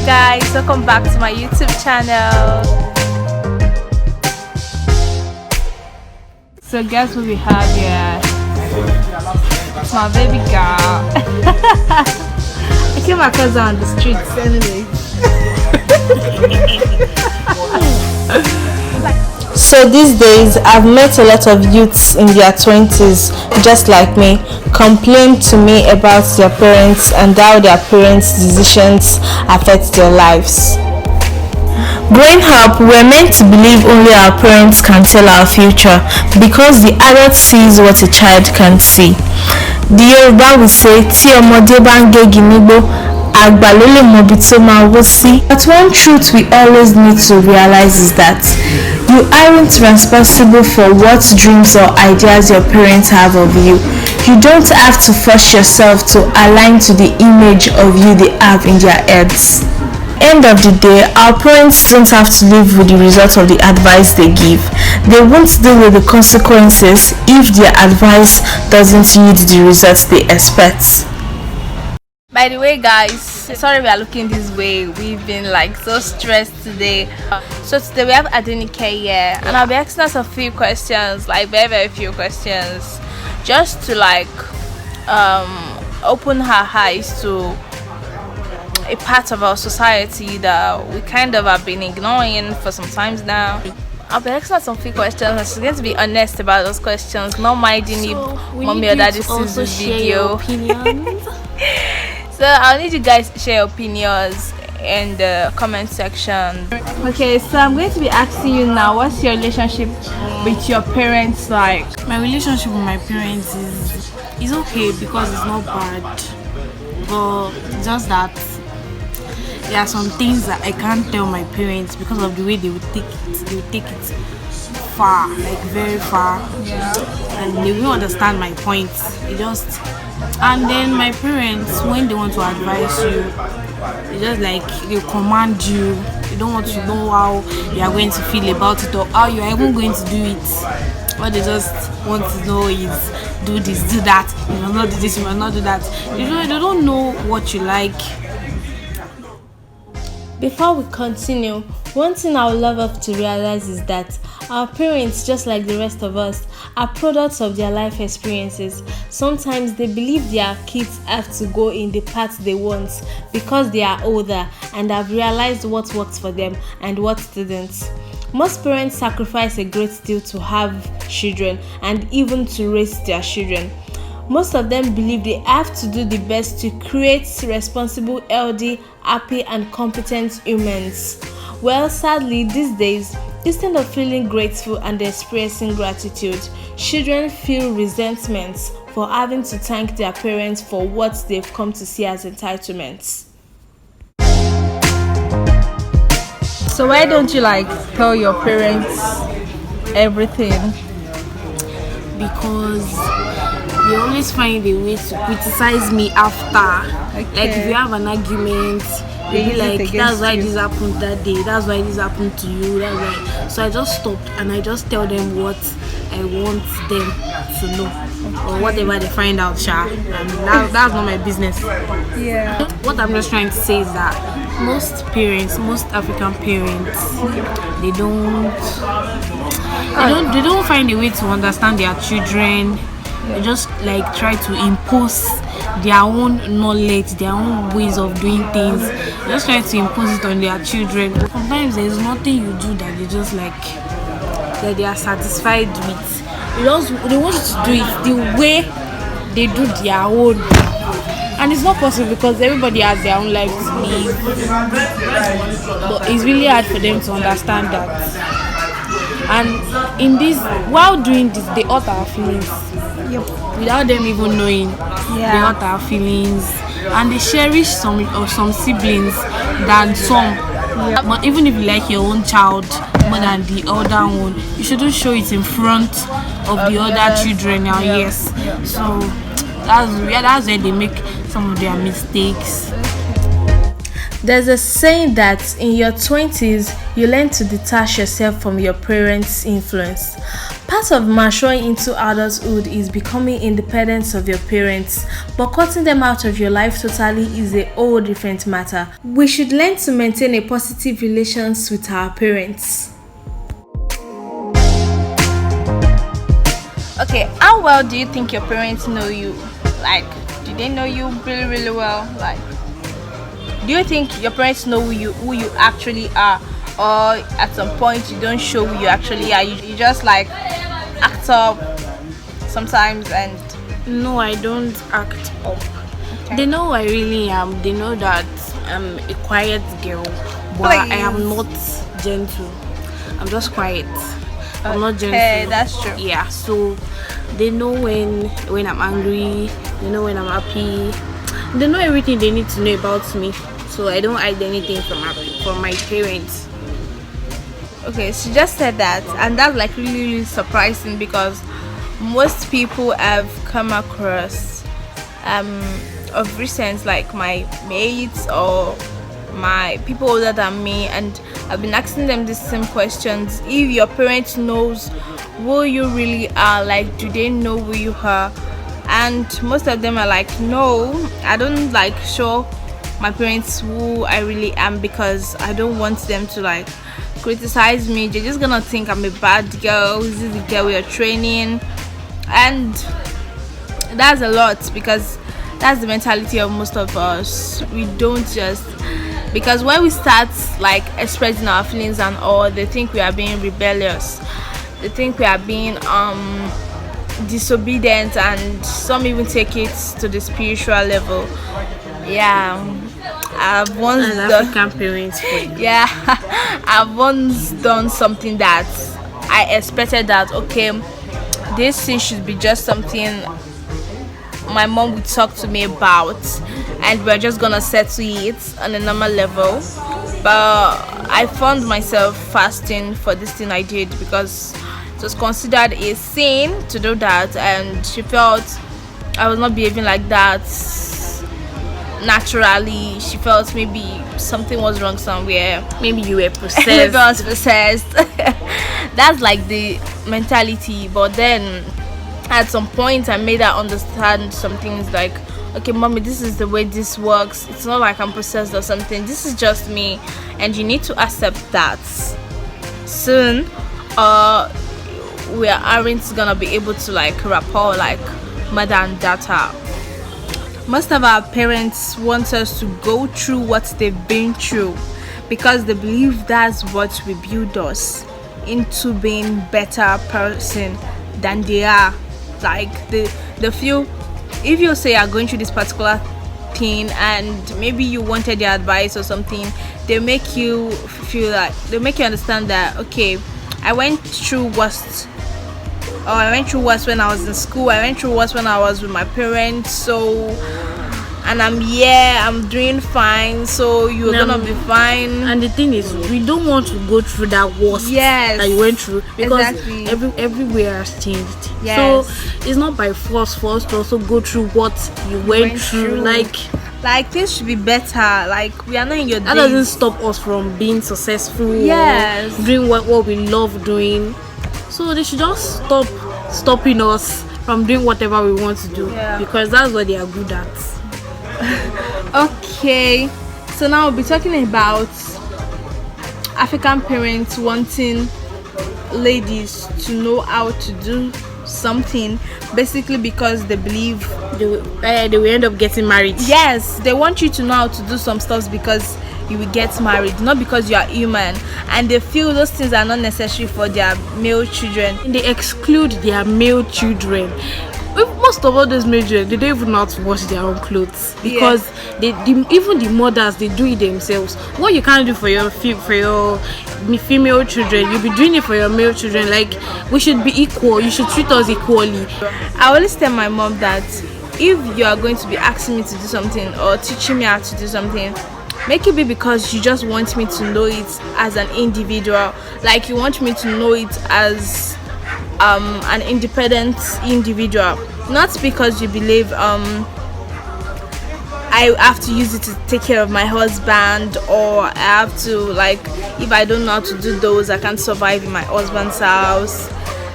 guys, welcome back to my YouTube channel. So guess what we have here? It's my baby girl. I came across her on the streets anyway. So these days, I've met a lot of youths in their 20s, just like me, complain to me about their parents and how their parents' decisions affect their lives. Growing up, we're meant to believe only our parents can tell our future because the adult sees what a child can't see. The Yoruba will say, "Tí ọmọdé bá ń gégi nígbó, àgbà ló lè mọ ibi tó máa wó sí." But one truth we always need to realize is that you aren't responsible for what dreams or ideas your parents have of you. You don't have to force yourself to align to the image of you they have in their heads. End of the day, our parents don't have to live with the results of the advice they give. They won't deal with the consequences if their advice doesn't yield the results they expect. By the way guys, sorry we are looking this way. We've been like so stressed today. So today we have Adenike here and I'll be asking us a few questions, like very few questions, just to like open her eyes to a part of our society that we kind of have been ignoring for some times now. I'll be asking her some few questions and she's going to be honest about those questions, not minding if mommy or daddy sees this video. So I'll need you guys to share your opinions in the comment section. Okay, so I'm going to be asking you now, what's your relationship with your parents like? My relationship with my parents is okay because it's not bad, but just that there are some things that I can't tell my parents because of the way they would take it. They would take it far, like very far, and they won't understand my points. And then my parents, when they want to advise you, they just like they command you. They don't want to know how you are going to feel about it or how you are even going to do it. What they just want to know is do this, do that. You must not do this, you must not do that. They don't know what you like. Before we continue, one thing I would love us to realize is that our parents, just like the rest of us, are products of their life experiences. Sometimes they believe their kids have to go in the path they want because they are older and have realized what works for them and what didn't. Most parents sacrifice a great deal to have children and even to raise their children. Most of them believe they have to do the best to create responsible, healthy, happy, and competent humans. Well, sadly, these days, instead of feeling grateful and expressing gratitude, children feel resentment for having to thank their parents for what they've come to see as entitlements. So why don't you like tell your parents everything? Because they always find a way to criticize me after. Okay. Like if you have an argument, they be like, that's why this happened that day, that's why this happened to you, that's why. So I just stopped and I just tell them what I want them to know, or whatever they find out, and that's not my business. Yeah. What I'm just trying to say is that most African parents, they don't find a way to understand their children. They just like try to impose their own knowledge, their own ways of doing things. They just try to impose it on their children. Sometimes there's nothing you do that they just like that they are satisfied with. They want you to do it the way they do their own. And it's not possible because everybody has their own life to live. But it's really hard for them to understand that. And in this, while doing this, they hurt our feelings. Yep. Without them even knowing, they hurt our feelings. And they cherish some siblings than some. Yep. But even if you like your own child more than the other one, you shouldn't show it in front of the other children now. Yes. So that's where they make some of their mistakes. There's a saying that in your 20s, you learn to detach yourself from your parents' influence. Part of maturing into adulthood is becoming independent of your parents, but cutting them out of your life totally is a whole different matter. We should learn to maintain a positive relations with our parents. Okay, how well do you think your parents know you? Like, do they know you really, really well? Like, do you think your parents know who you actually are, or at some point you don't show who you actually are? You just like act up sometimes and No, I don't act up. okay. They know who I really am. They know that I'm a quiet girl, but I am Please. not gentle. I'm just quiet. I'm not gentle. Okay, that's true. Yeah, so they know when I'm angry. They know when I'm happy. They know everything they need to know about me. So I don't hide anything from my parents. Okay, she just said that, and that's like really, really surprising because most people have come across of recent, like my mates or my people older than me, and I've been asking them the same questions. If your parents knows who you really are, like do they know who you are? And most of them are like, no, I don't like show my parents who I really am because I don't want them to like criticize me. They're just gonna think I'm a bad girl. This is the girl we are training, and that's a lot because that's the mentality of most of us. We don't just, because when we start like expressing our feelings and all, they think we are being rebellious. They think we are being disobedient, and some even take it to the spiritual level. Yeah, I've once As done, African parents for you. yeah, I've once done something that I expected that okay, this thing should be just something my mom would talk to me about, and we're just gonna settle it on a normal level. But I found myself fasting for this thing I did because it was considered a sin to do that, and she felt I was not behaving like that naturally. She felt maybe something was wrong somewhere. Maybe you were Maybe possessed. I was possessed. That's like the mentality. But then at some point I made her understand some things like, okay mommy, this is the way this works. It's not like I'm possessed or something. This is just me, and you need to accept that. Soon we aren't gonna be able to like rapport like mother and daughter. Most of our parents want us to go through what they've been through because they believe that's what will build us into being better person than they are. Like the few, if you say you're going through this particular thing and maybe you wanted their advice or something, they make you feel like, they make you understand that okay, I went through worst, or I went through worse when I was in school, I went through worse when I was with my parents, so, and I'm here, I'm doing fine, so you're gonna be fine. And the thing is, we don't want to go through that worst Yes, that you went through because exactly. everywhere has changed. Yes. So it's not by force for us to also go through what you went through. Like things should be better. Like we are not in your That days. doesn't stop us from being successful. Yes. Or doing what we love doing. So they should just stop stopping us from doing whatever we want to do, Yeah. because that's what they are good at. Okay, so now we'll be talking about African parents wanting ladies to know how to do something, basically because they believe, They will end up getting married. yes, they want you to know how to do some stuff because you will get married, not because you are human, and they feel those things are not necessary for their male children. And they exclude their male children. Most of all those male children, they don't even know how to wash their own clothes because even the mothers, they do it themselves. What you can't do for your female children, you'll be doing it for your male children. Like, we should be equal. You should treat us equally. I always tell my mom that if you are going to be asking me to do something or teaching me how to do something, make it be because you just want me to know it as an individual. Like you want me to know it as an independent individual, not because you believe I have to use it to take care of my husband, or I have to, like, if I don't know how to do those, I can't survive in my husband's house.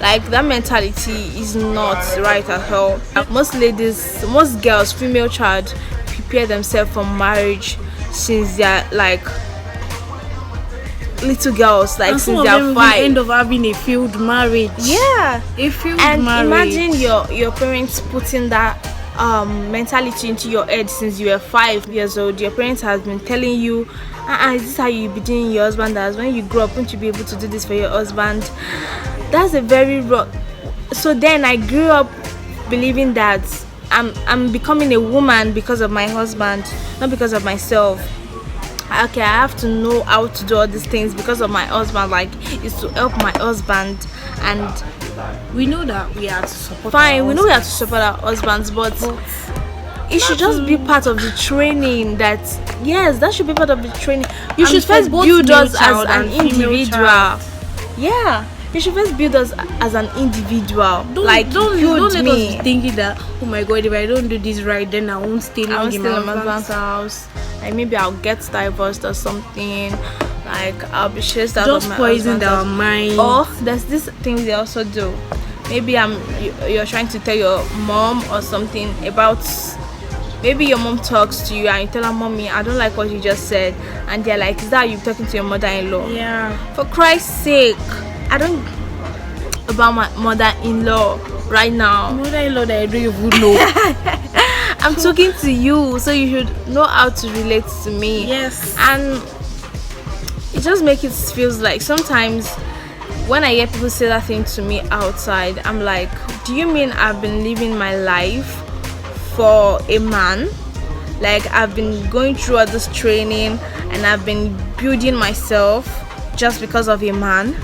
Like that mentality is not right at all. Most ladies, most girls, female child prepare themselves for marriage since they're like little girls, like And some since of they're them even 5. end up having a failed marriage. Yeah, A failed and marriage. imagine your parents putting that mentality into your head since you were 5 years old. Your parents has been telling you, is this how you be doing your husband? As when you grow up, won't you be able to do this for your husband? That's a very wrong. So then I grew up believing that I'm becoming a woman because of my husband, not because of myself. Okay, I have to know how to do all these things because of my husband, like it's to help my husband. And We know that we are to support. fine, our we know we have to support our husbands, but it should just be part of the training. That yes, that should be part of the training. You And should for first both build male us as child an and female individual. child. Yeah, you should first build us as an individual. Don't build let me. us be thinking that, oh my god, if I don't do this right, then I won't stay I long won't in stay my in my husband's husband's house. Like maybe I'll get divorced or something. Like I'll be chased out Just of my poisoned husband's our house. mind. Or there's this thing they also do. Maybe you're trying to tell your mom or something about. Maybe your mom talks to you and you tell her, mommy, I don't like what you just said, and they're like, is that you talking to your mother-in-law? Yeah. For Christ's sake, I don't about my mother-in-law right now. Mother-in-law that I don't even know. I'm talking to you, so you should know how to relate to me. Yes. And it just makes it feels like sometimes when I hear people say that thing to me outside, I'm like, do you mean I've been living my life for a man? Like I've been going through all this training and I've been building myself just because of a man?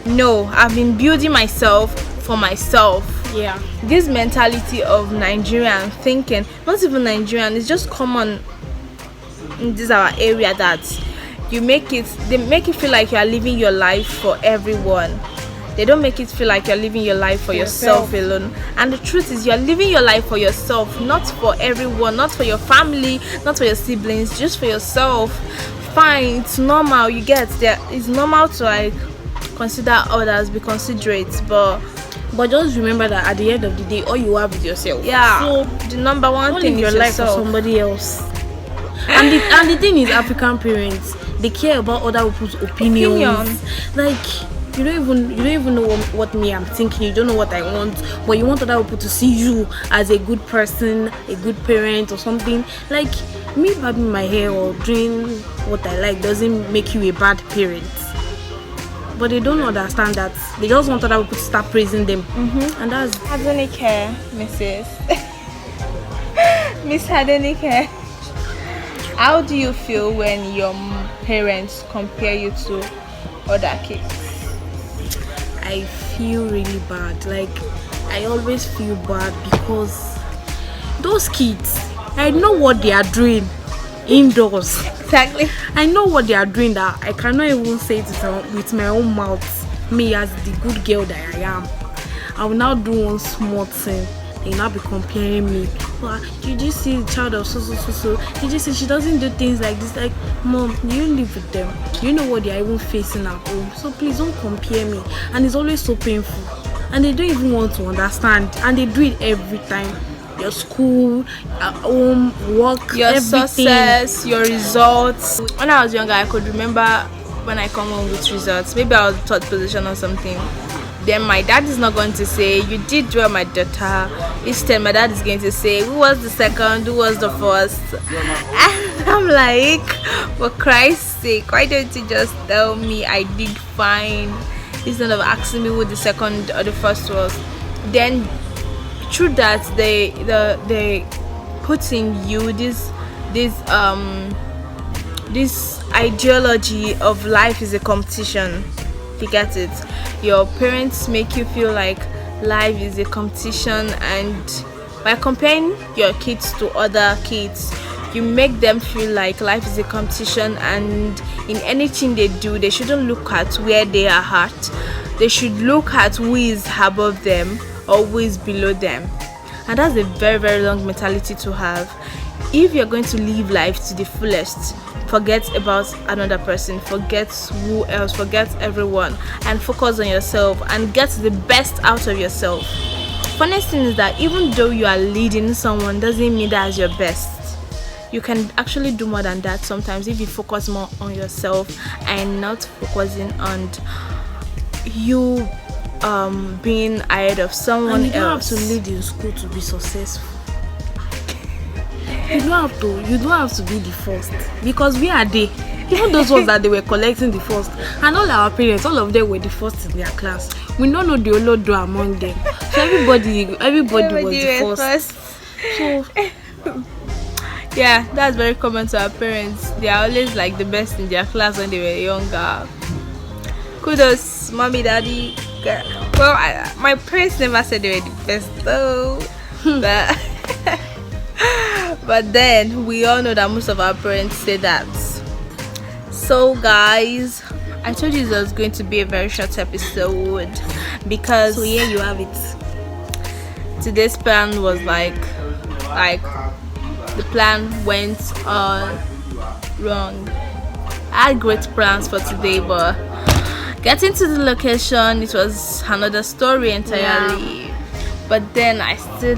No, I've been building myself for myself. Yeah. This mentality of Nigerian thinking, not even Nigerian, it's just common in this our area, that they make it feel like you are living your life for everyone. They don't make it feel like you're living your life for yourself alone. And the truth is, you're living your life for yourself, not for everyone, not for your family, not for your siblings, just for yourself. Fine, it's normal, you get there. It's normal to like consider others, be considerate, but just remember that at the end of the day, all you have is yourself. yeah, So the number one don't thing live is your life for yourself. somebody else. And the thing is, African parents, they care about other people's opinions. Like you don't even know what me I'm thinking. You don't know what I want, but you want other people to see you as a good person, a good parent, or something. Like me barbing my hair or doing what I like doesn't make you a bad parent. But they don't understand that. They just want other people to start praising them, and that's Adenike, Mrs. Miss Adenike, how do you feel when your parents compare you to other kids? I feel really bad. Like I always feel bad because those kids, I know what they are doing indoors. Exactly. I know what they are doing that I cannot even say it with my own mouth. Me as the good girl that I am, I will now do one small thing. They will now be comparing me. Well, did you see the child of so? Did you see she doesn't do things like this? Like, mom, you live with them. You know what they are even facing at home. So please don't compare me. And it's always so painful. And they don't even want to understand. And they do it every time. Your school, home, work, Your everything. success, your results. When I was younger, I could remember when I come home with results. Maybe I was third position or something. Then my dad is not going to say, you did well, my daughter. Instead, my dad is going to say, who was the second, who was the first? And I'm like, for Christ's sake, why don't you just tell me I did fine instead of asking me who the second or the first was? Then through that, they put in you this ideology of life is a competition. You get it? Your parents make you feel like life is a competition, and by comparing your kids to other kids, you make them feel like life is a competition, and in anything they do, they shouldn't look at where they are at. They should look at who is above them or who is below them. And that's a very, very long mentality to have. if you're going to live life to the fullest, forget about another person, forget who else, forget everyone, and focus on yourself and get the best out of yourself. Funniest thing is that even though you are leading someone doesn't mean that's your best. You can actually do more than that sometimes if you focus more on yourself and not focusing on you being ahead of someone And you don't else. have to lead in school to be successful. You don't have to be the first, because we are there. Even those ones that they were collecting the first, and all our parents, all of them were the first in their class. We don't know the Olodo among them. So everybody was the first. So Yeah, that's very common to our parents. They are always like the best in their class when they were younger. Kudos, mommy, daddy. Girl. Well, my parents never said they were the best though. But then we all know that most of our parents say that. So guys, I told you this was going to be a very short episode because so here you have it. today's plan was like the plan went wrong. I had great plans for today, but getting to the location, it was another story entirely. But then I still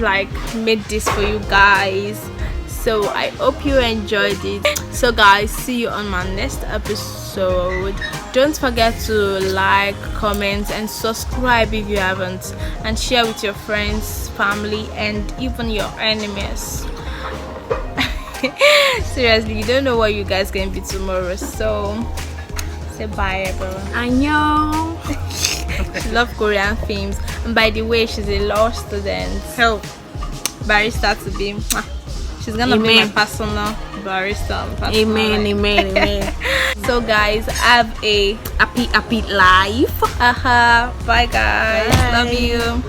made this for you guys, so I hope you enjoyed it. So guys, see you on my next episode. Don't forget to like, comment and subscribe if you haven't, and share with your friends, family and even your enemies. Seriously, you don't know what you guys can be tomorrow, so say bye everyone. Annyeong. She loves Korean films, and by the way, she's a law student. Help barrister to be. She's gonna be my personal barrister. Amen. So guys, have a happy life. Bye guys. Bye. Love you. Don't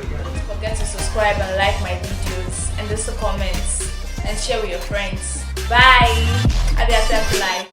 forget to subscribe and like my videos and leave some comments and share with your friends. Bye. Happy life.